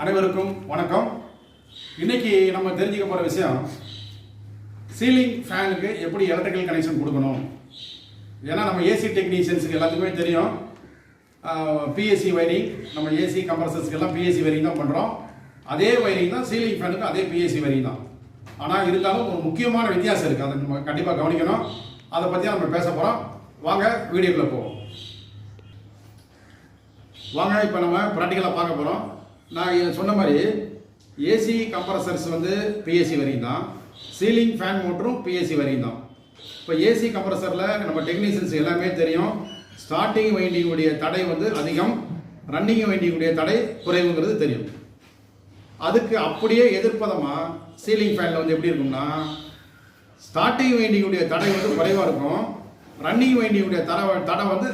அனைவருக்கும் வணக்கம். இன்னைக்கு நம்ம தெரிஞ்சுக்க போகிற விஷயம் சீலிங் ஃபேனுக்கு எப்படி எலக்ட்ரிக்கல் கனெக்ஷன் கொடுக்கணும். ஏன்னா நம்ம ஏசி டெக்னீஷியன்ஸுக்கு எல்லாத்துக்குமே தெரியும் பிஎஸ்சி வயரிங், நம்ம ஏசி கம்ப்ரஸர்ஸ்க்கு எல்லாம் பிஎஸ்சி வயரிங் தான் பண்ணுறோம். அதே வயரிங் தான் சீலிங் ஃபேனுக்கு, அதே பிஎஸ்சி வயரிங் தான். ஆனால் இருந்தாலும் ஒரு முக்கியமான வித்தியாசம் இருக்குது, அதை நம்ம கண்டிப்பாக கவனிக்கணும். அதை பற்றி நம்ம பேச போகிறோம். வாங்க வீடியோக்குள்ளே போவோம். வாங்க இப்போ நம்ம ப்ராக்டிக்கலாக பார்க்க போகிறோம். நான் சொன்ன மாதிரி ஏசி கம்ப்ரஸர்ஸ் வந்து பிஎஸ்சி வரையும் தான், சீலிங் ஃபேன் மோட்டரும் பிஎஸ்சி வரையும் தான். இப்போ ஏசி கம்ப்ரஸரில் நம்ம டெக்னீஷியன்ஸ் எல்லாமே தெரியும், ஸ்டார்டிங் வைண்டிங்குடைய தடை வந்து அதிகம், ரன்னிங் வைண்டிங்குடைய தடை குறைவுங்கிறது தெரியும். அதுக்கு அப்படியே எதிர்ப்பதமாக சீலிங் ஃபேனில் வந்து எப்படி இருக்கும்னா, ஸ்டார்டிங் வைண்டிங்குடைய தடை வந்து குறைவாக இருக்கும், ரன்னிங் வைண்டிங்குடைய தடை வந்து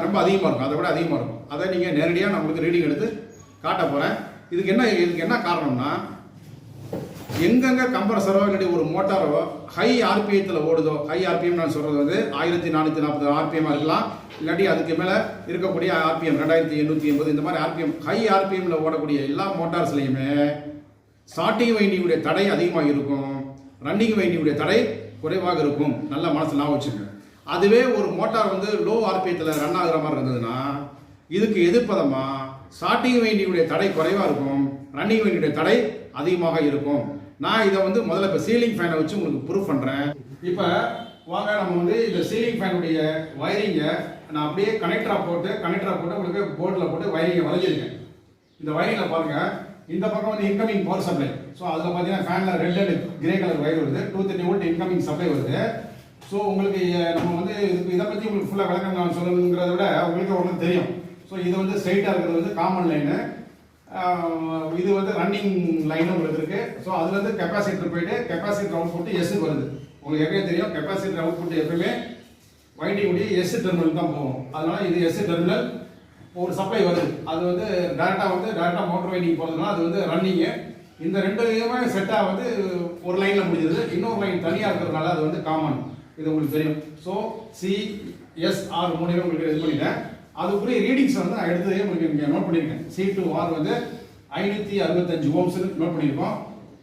ரொம்ப அதிகமாக இருக்கும், அதை விட அதிகமாக இருக்கும். அதை நீங்கள் நேரடியாக நான் உங்களுக்கு ரீடிங் எடுத்து காட்ட போகிறேன். இதுக்கு என்ன காரணம்னா, எங்கெங்கே கம்ப்ரஸரோ இல்லாட்டி ஒரு மோட்டாரோ ஹை ஆர்பிஎத்தில் ஓடுதோ, ஹை ஆர்பிஎம் நான் சொல்கிறது வந்து 1440 ஆர்பிஎம்மாக இருக்கலாம், இல்லாட்டி அதுக்கு மேலே இருக்கக்கூடிய ஆர்பிஎம் 2880 இந்த மாதிரி ஆர்பிஎம், ஹை ஆர்பிஎம்மில் ஓடக்கூடிய எல்லா மோட்டார்ஸ்லையுமே ஸ்டார்டிங் வைண்டிங்குடைய தடை அதிகமாக இருக்கும், ரன்னிங் வைண்டிங்குடைய தடை குறைவாக இருக்கும். நல்ல மனசு நான் வச்சுக்கோங்க. அதுவே ஒரு மோட்டார் வந்து லோ ஆர்பிஎத்தில் ரன் ஆகுற மாதிரி இருந்ததுன்னா, இதுக்கு எதிர்ப்பதமாக ஸ்டார்டிங் வைண்டிங்குடைய தடை குறைவாக இருக்கும், ரன்னிங் வைண்டிங்குடைய தடை அதிகமாக இருக்கும். நான் இதை வந்து முதல்ல இப்போ சீலிங் ஃபேனை வச்சு உங்களுக்கு ப்ரூஃப் பண்ணுறேன். இப்போ வாங்க நம்ம வந்து இந்த சீலிங் ஃபேனுடைய வயரிங்கை நான் அப்படியே கனெக்டராக போட்டு உங்களுக்கு போர்டில் போட்டு வயரிங்கை வரைஞ்சிருக்கேன். இந்த வயரிங்கில் பாருங்கள், இந்த பக்கம் வந்து இன்கமிங் பவர் சப்ளை. ஸோ அதில் பார்த்தீங்கன்னா ஃபேனில் red and grey colour wire வருது, 230 வோல்ட் இன்கமிங் சப்ளை வருது. ஸோ உங்களுக்கு நம்ம வந்து இதை பற்றி உங்களுக்கு ஃபுல்லாக விளக்கம் நான் சொல்லணுங்கிறத விட உங்களுக்கு ஒன்று தெரியும். ஸோ இது வந்து ஸ்ட்ரைட்டாக இருக்கிறது வந்து காமன் லைனு, இது வந்து ரன்னிங் லைன் உங்களுக்கு இருக்குது. ஸோ அதுலேருந்து கெப்பாசிட்டர் போயிட்டு கெப்பாசிட்டர் அவுட் புட்டு எஸ்ஸுக்கு வருது. உங்களுக்கு எப்படியே தெரியும், கெப்பாசிட்டர் அவுட் புட்டு எப்பவுமே வைண்டிங்குடைய எஸ் டெர்மினல் தான் போகும். அதனால இது எஸ் டெர்மினல் ஒரு சப்ளை வருது, அது வந்து டேரெக்டாக மோட்டர் வைண்டிங் போகிறதுனால அது வந்து ரன்னிங்கு. இந்த ரெண்டுமே செட்டாக வந்து ஒரு லைனில் முடிஞ்சது, இன்னொரு லைன் தனியாக இருக்கிறதுனால அது வந்து காமன். இது உங்களுக்கு தெரியும். ஸோ சிஎஸ்ஆர் மூணு உங்களுக்கு இது பண்ணிட்டேன். அதுக்குரிய ரீடிங்ஸ் வந்து நான் எடுத்ததே உங்களுக்கு இங்கே நோட் பண்ணியிருக்கேன். C2R வந்து 565 ஓம்ஸ் நோட் பண்ணியிருக்கோம்.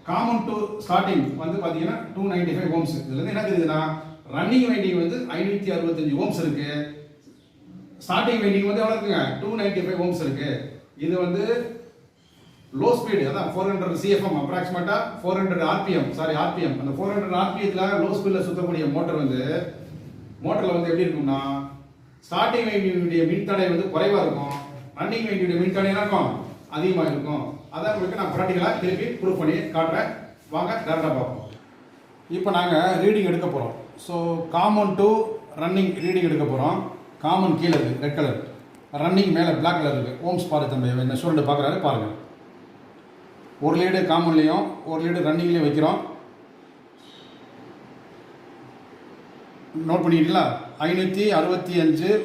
காமன் டு ஸ்டார்டிங் வந்து பார்த்தீங்கன்னா 295 ஓம்ஸ். இதுலேருந்து என்ன தெரியுதுன்னா, ரன்னிங் வைண்டிங் வந்து 565 ஓம்ஸ் இருக்கு, ஸ்டார்டிங் வைண்டிங் வந்து எவ்வளோ இருக்குங்க, 295 ஓம்ஸ் இருக்கு. இது வந்து லோ ஸ்பீடு, அதான் 400 CFM, அப்ராக்சிமேட்டா 400 ஆர்பிஎம். அந்த 400 ஆர்பிஎத்தில் லோ ஸ்பீடில் சுற்றக்கூடிய மோட்டரில் வந்து எப்படி இருக்கும்னா, ஸ்டார்டிங் வைண்டிங்குடைய மின்தடை வந்து குறைவாக இருக்கும், ரன்னிங் வைண்டிங்குடைய மின்தடை என்ன இருக்கும், அதிகமாக இருக்கும். அதான் உங்களுக்கு நான் ப்ராக்டிக்கலாக திருப்பி ப்ரூவ் பண்ணி காட்டுறேன். வாங்க டேரெக்டாக பார்ப்போம். இப்போ நாங்கள் ரீடிங் எடுக்க போகிறோம். So common to running reading எடுக்க போகிறோம். காமன் கீழே இருக்குது ரெட் கலர், ரன்னிங் மேலே பிளாக் கலர் இருக்குது. ஓம்ஸ் பாரு தம்பி, என்ன ஸ்டூடெண்ட் பார்க்குறாரு பாருங்கள். ஒரு லீடு காமன்லேயும் ஒரு லீடு ரன்னிங்லேயும் வைக்கிறோம். நோட் பண்ணிக்கிட்டீங்களா, 565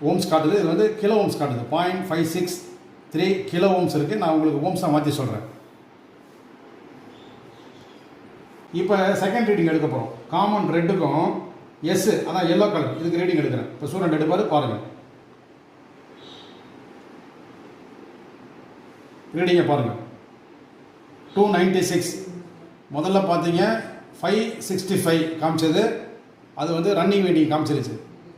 ஓம்ஸ் காட்டுது. இது வந்து கிலோ ஓம்ஸ் காட்டுது, 0.563 கிலோ ஓம்ஸ் இருக்குது. நான் உங்களுக்கு ஓம்ஸாக மாற்றி சொல்கிறேன். இப்போ செகண்ட் ரீடிங் எடுக்க போகிறோம். காமன் ரெட்டுக்கும் எஸ், அதான் எல்லோ கலர், இதுக்கு ரீடிங் எடுக்கிறேன். இப்போ ஸ்டூடெண்ட் எடுப்பார் பாருங்கள், ரீடிங்கை பாருங்கள். 296 முதல்ல பார்த்தீங்க 565 காமிச்சது, அது வந்து ரன்னிங் வைண்டிங் காமிச்சிருச்சு.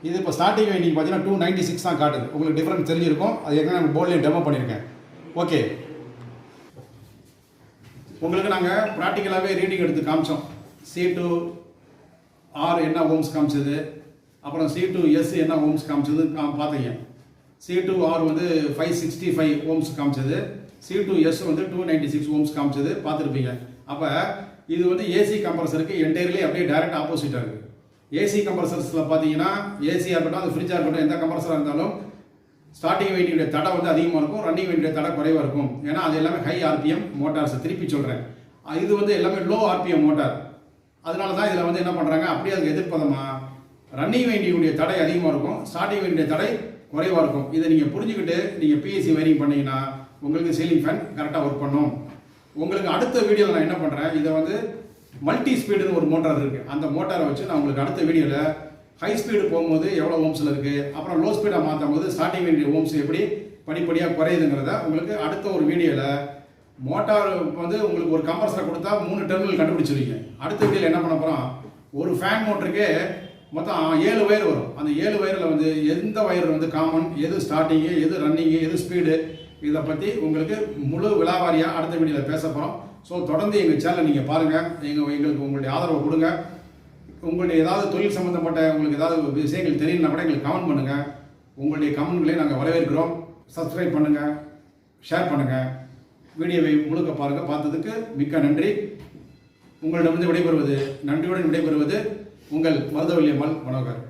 இது இப்போ ஸ்டார்டிங் வைண்டிங் பார்த்தீங்கன்னா 296 தான் காட்டுது. உங்களுக்கு டிஃப்ரெண்ட் தெரிஞ்சிருக்கும், அது ஏற்கனவே போர்ட்லேயும் டெமோ பண்ணியிருக்கேன். ஓகே, உங்களுக்கு நாங்கள் ப்ராக்டிக்கலாகவே ரீடிங் எடுத்து காமிச்சோம். C2R என்ன ஓம்ஸ் காமிச்சது, அப்புறம் C2S என்ன ஓம்ஸ் காமிச்சது பார்த்தீங்க. C2R வந்து 565 ஓம்ஸ் காமிச்சது, C2S வந்து 296 ஓம்ஸ் காமிச்சது பார்த்துருப்பீங்க. அப்போ இது வந்து ஏசி கம்ப்ரஸருக்கு என்டையர்லி அப்படியே டைரக்ட் ஆப்போசிட்டாக இருக்குது. ஏசி கம்ப்ரஸர்ஸில் பார்த்தீங்கன்னா, ஏசியாக இருக்கட்டும், அது ஃப்ரிட்ஜாக இருக்கட்டும், எந்த கம்ப்ரஸராக இருந்தாலும் ஸ்டார்டிங் வைண்டிங்குடைய தடை வந்து அதிகமாக இருக்கும், ரன்னிங் வைண்டிங்குடைய தடை குறைவாக இருக்கும். ஏன்னா அது எல்லாமே ஹை ஆர்பிஎம் மோட்டார்ஸ். திருப்பி சொல்கிறேன், இது வந்து எல்லாமே லோ ஆர்பிஎம் மோட்டார். அதனால தான் இதில் வந்து என்ன பண்ணுறாங்க, அப்படியே அதுக்கு எதிர்ப்பதமாக ரன்னிங் வைண்டிங்குடைய தடை அதிகமாக இருக்கும், ஸ்டார்டிங் வைண்டிங்குடைய தடை குறைவாக இருக்கும். இதை நீங்கள் புரிஞ்சுக்கிட்டு நீங்கள் பிஎஸ்சி வயரிங் பண்ணிங்கன்னா உங்களுக்கு சீலிங் ஃபேன் கரெக்டாக ஒர்க் பண்ணும். உங்களுக்கு அடுத்த வீடியோவில் நான் என்ன பண்ணுறேன், இதை வந்து மல்டி ஸ்பீடுன்னு ஒரு மோட்டார் இருக்குது, அந்த மோட்டாரை வச்சு நான் உங்களுக்கு அடுத்த வீடியோவில் ஹை ஸ்பீடு போகும்போது எவ்வளோ ஓம்ஸில் இருக்குது, அப்புறம் லோ ஸ்பீடாக மாற்றும் போது ஸ்டார்டிங் வேண்டிய ஓம்ஸ் எப்படி படிப்படியாக குறையுதுங்கிறத உங்களுக்கு அடுத்த ஒரு வீடியோவில் மோட்டார் வந்து உங்களுக்கு ஒரு கம்ப்ரஸரை கொடுத்தா 3 டெர்மினல் கண்டுபிடிச்சிருவீங்க. அடுத்த வீடியோவில் என்ன பண்ண போகிறோம், ஒரு ஃபேன் மோட்டருக்கே மொத்தம் 7 வயர் வரும். அந்த 7 வயரில் வந்து எந்த வயர் வந்து காமன், எது ஸ்டார்டிங்கு, எது ரன்னிங்கு, எது ஸ்பீடு, இதை பற்றி உங்களுக்கு முழு விலாவாரியாக அடுத்த வீடியோவில் பேச போகிறோம். ஸோ தொடர்ந்து எங்கள் சேனலை நீங்கள் பாருங்கள், எங்களுக்கு உங்களுடைய ஆதரவை கொடுங்க. உங்களுடைய ஏதாவது தொழில் சம்மந்தப்பட்ட உங்களுக்கு ஏதாவது விஷயங்கள் தெரியலனா கூட எங்களுக்கு கமெண்ட் பண்ணுங்கள். உங்களுடைய கமெண்ட்களை நாங்கள் வரவேற்கிறோம். சப்ஸ்கிரைப் பண்ணுங்கள், ஷேர் பண்ணுங்கள், வீடியோவை முழுக்க பாருங்கள். பார்த்ததுக்கு மிக்க நன்றி. உங்களிடமிருந்து விடைபெறுவது, நன்றியுடன் விடைபெறுவது உங்கள் மருதவல்லி அம்மாள் மனோகர்.